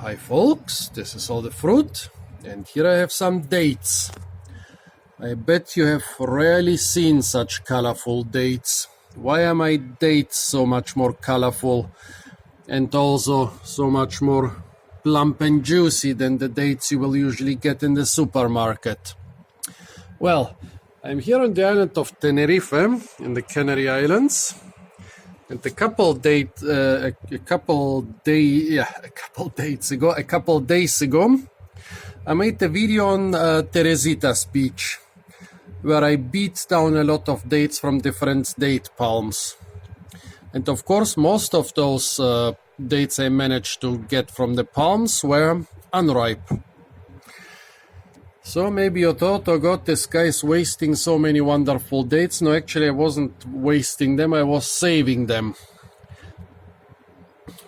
Hi folks, this is all the fruit, and here I have some dates. I bet you have rarely seen such colorful dates. Why are my dates so much more colorful and also so much more plump and juicy than the dates you will usually get in the supermarket? Well, I'm here on the island of Tenerife in the Canary Islands. And a couple days ago, I made a video on Teresita's beach, where I beat down a lot of dates from different date palms. And of course, most of those dates I managed to get from the palms were unripe. So maybe you thought, oh god, this guy's wasting so many wonderful dates. No, actually I wasn't wasting them, I was saving them.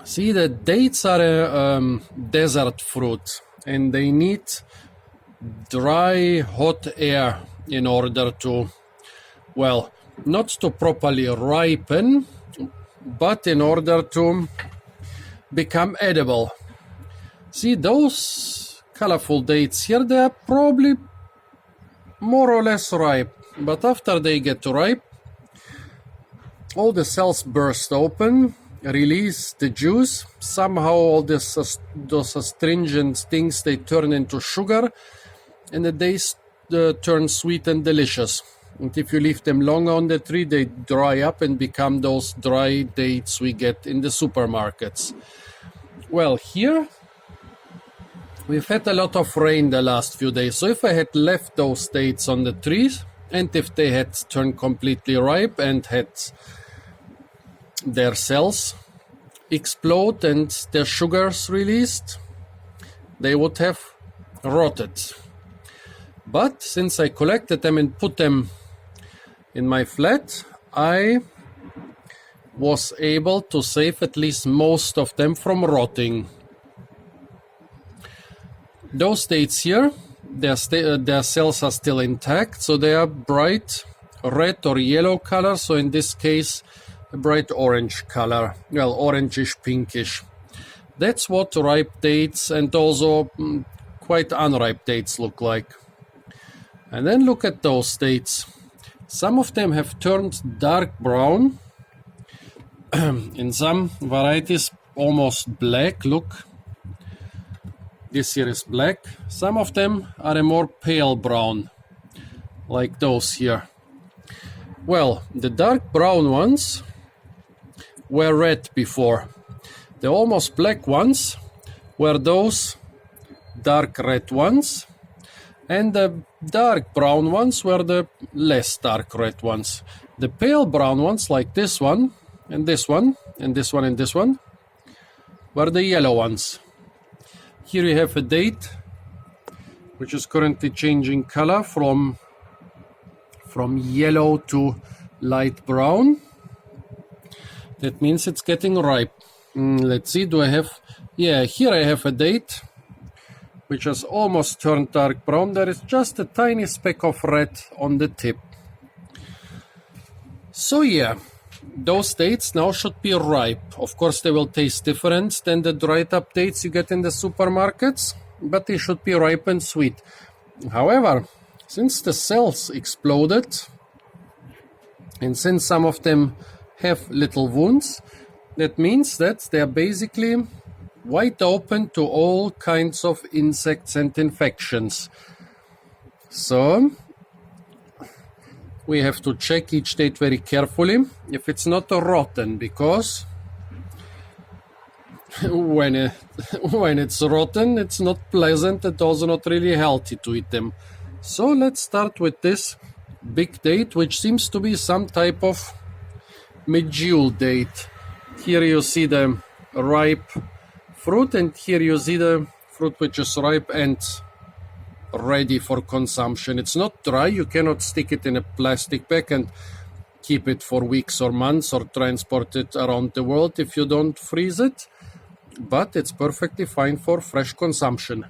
See, the dates are a desert fruit, and they need dry, hot air in order to, well, not to properly ripen, but in order to become edible. See, those colorful dates here, they are probably more or less ripe, but after they get ripe, all the cells burst open, release the juice. Somehow all those astringent things, they turn into sugar, and the dates turn sweet and delicious. And if you leave them long on the tree, they dry up and become those dry dates we get in the supermarkets. Well, here we've had a lot of rain the last few days, so if I had left those dates on the trees, and if they had turned completely ripe and had their cells explode and their sugars released, they would have rotted. But since I collected them and put them in my flat, I was able to save at least most of them from rotting. Those dates here, their cells are still intact, so they are bright red or yellow color, so in this case a bright orange color, well, orangish pinkish. That's what ripe dates and also quite unripe dates look like. And then look at those dates. Some of them have turned dark brown, in some varieties almost black. Look, this here is black. Some of them are a more pale brown, like those here. Well, the dark brown ones were red before. The almost black ones were those dark red ones, and the dark brown ones were the less dark red ones. The pale brown ones, like this one, and this one, and this one, and this one, were the yellow ones. Here you have a date which is currently changing color from yellow to light brown. That means it's getting ripe. Let's see, do I have... Yeah, here I have a date which has almost turned dark brown. There is just a tiny speck of red on the tip. So yeah, those dates now should be ripe. Of course, they will taste different than the dried up dates you get in the supermarkets, but they should be ripe and sweet. However, since the cells exploded, and since some of them have little wounds, that means that they are basically wide open to all kinds of insects and infections. So we have to check each date very carefully if it's not rotten, because when it's rotten, it's not pleasant and also not really healthy to eat them. So let's start with this big date, which seems to be some type of medjool date. Here you see the ripe fruit, and here you see the fruit which is ripe and ready for consumption. It's not dry, you cannot stick it in a plastic bag and keep it for weeks or months or transport it around the world if you don't freeze it, but it's perfectly fine for fresh consumption.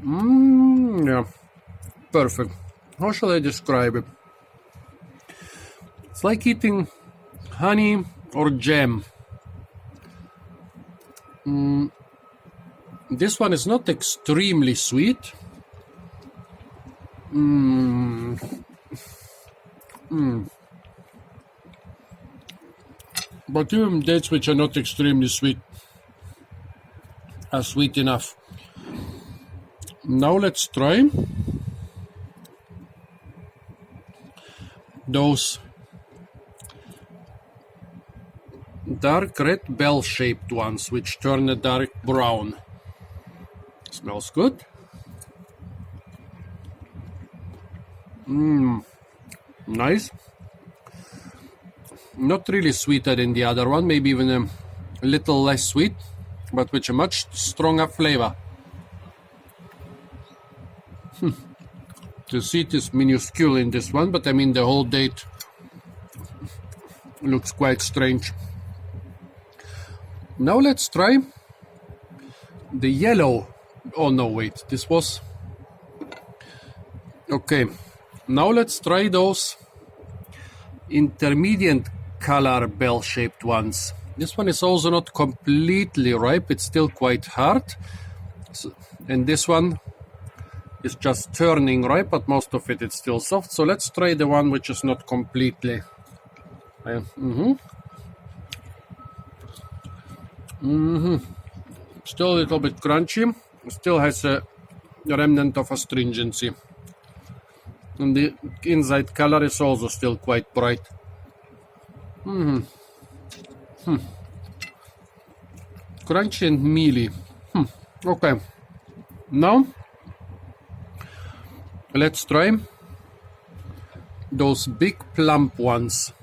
Yeah, perfect. How shall I describe it? It's like eating honey or jam. This one is not extremely sweet. But even dates which are not extremely sweet are sweet enough. Now let's try those dark red bell-shaped ones which turn a dark brown. Smells good. Nice. Not really sweeter than the other one, maybe even a little less sweet, but with a much stronger flavor. The seed is minuscule in this one, but I mean the whole date looks quite strange. Now let's try the yellow. Oh no, wait, this was... Okay, now let's try those intermediate color bell-shaped ones. This one is also not completely ripe, it's still quite hard. And this one is just turning ripe, but most of it is still soft. So let's try the one which is not completely. Still a little bit crunchy. Still has a remnant of astringency. And the inside color is also still quite bright. Crunchy and mealy. Okay. Now let's try those big plump ones.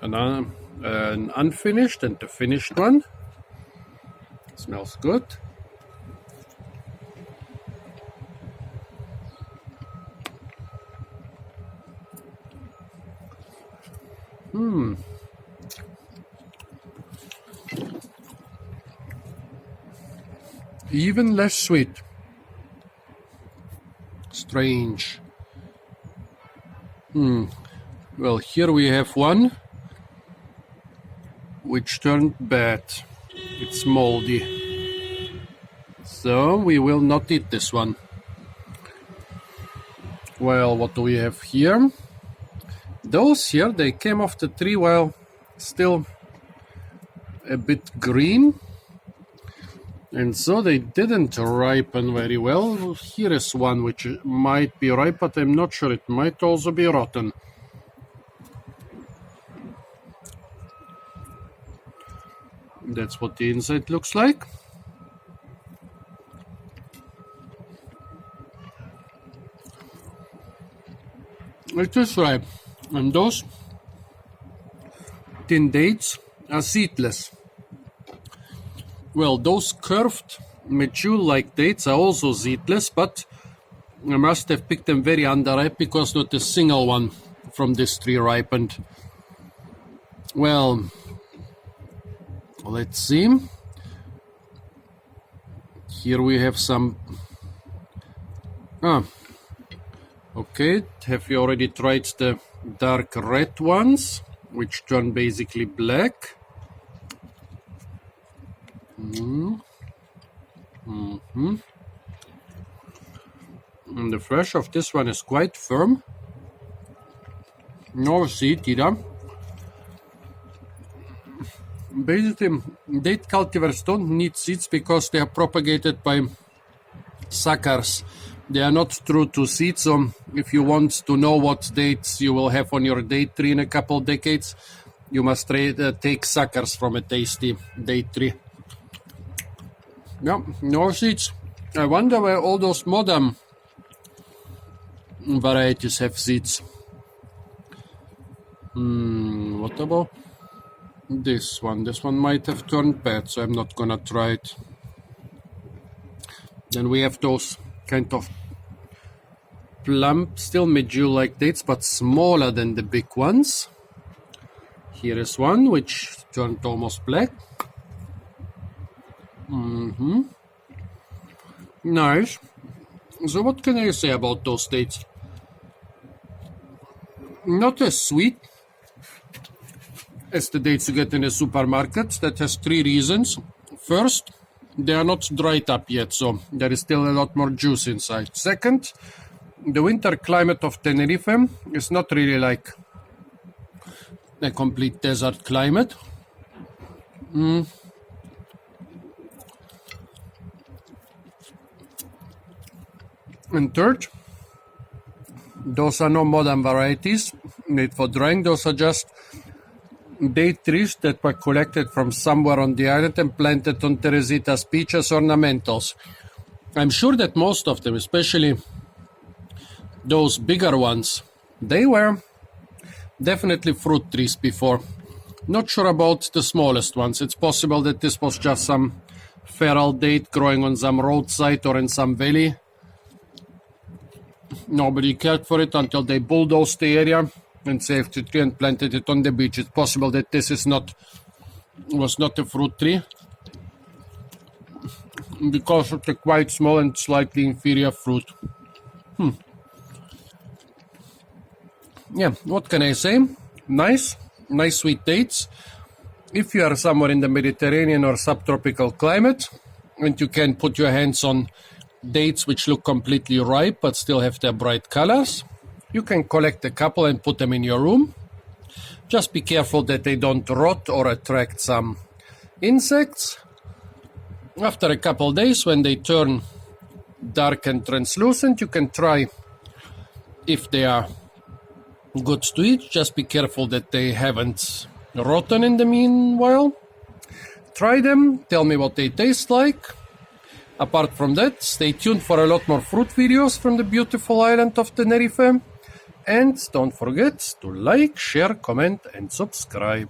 An unfinished and the finished one. Smells good. Even less sweet. Strange. Well, here we have one which turned bad. It's moldy. So we will not eat this one. Well, what do we have here? Those here, they came off the tree while still a bit green. And so they didn't ripen very well. Here is one which might be ripe, but I'm not sure. It might also be rotten. That's what the inside looks like. It is ripe. And those tin dates are seedless. Well, those curved medjool-like dates are also seedless, but I must have picked them very underripe because not a single one from this tree ripened. Well, let's see. Here we have some... Okay, have you already tried the dark red ones, which turn basically black? And the flesh of this one is quite firm. No seed either. Basically, date cultivars don't need seeds because they are propagated by suckers. They are not true to seeds, so if you want to know what dates you will have on your date tree in a couple decades, you must take suckers from a tasty date tree. Yeah, no seeds. I wonder where all those modern varieties have seeds. What about this one? This one might have turned bad, so I'm not gonna try it. Then we have those kind of plump, still medjool-like dates, but smaller than the big ones. Here is one which turned almost black. Nice. So what can I say about those dates? Not as sweet as the dates you get in the supermarkets. That has 3 reasons. First, they are not dried up yet, so there is still a lot more juice inside. Second, the winter climate of Tenerife is not really like a complete desert climate. And third, those are no modern varieties made for drying. Those are just date trees that were collected from somewhere on the island and planted on Teresita's beach as ornamentals. I'm sure that most of them, especially those bigger ones, they were definitely fruit trees before. Not sure about the smallest ones. It's possible that this was just some feral date growing on some roadside or in some valley. Nobody cared for it until they bulldozed the area and saved the tree and planted it on the beach. It's possible that this was not a fruit tree because of the quite small and slightly inferior fruit. Yeah, what can I say? Nice sweet dates. If you are somewhere in the Mediterranean or subtropical climate and you can put your hands on dates which look completely ripe but still have their bright colors, you can collect a couple and put them in your room. Just be careful that they don't rot or attract some insects. After a couple days, when they turn dark and translucent, you can try if they are good to eat. Just be careful that they haven't rotten in the meanwhile. Try them, tell me what they taste like. Apart from that, stay tuned for a lot more fruit videos from the beautiful island of Tenerife. And don't forget to like, share, comment and subscribe.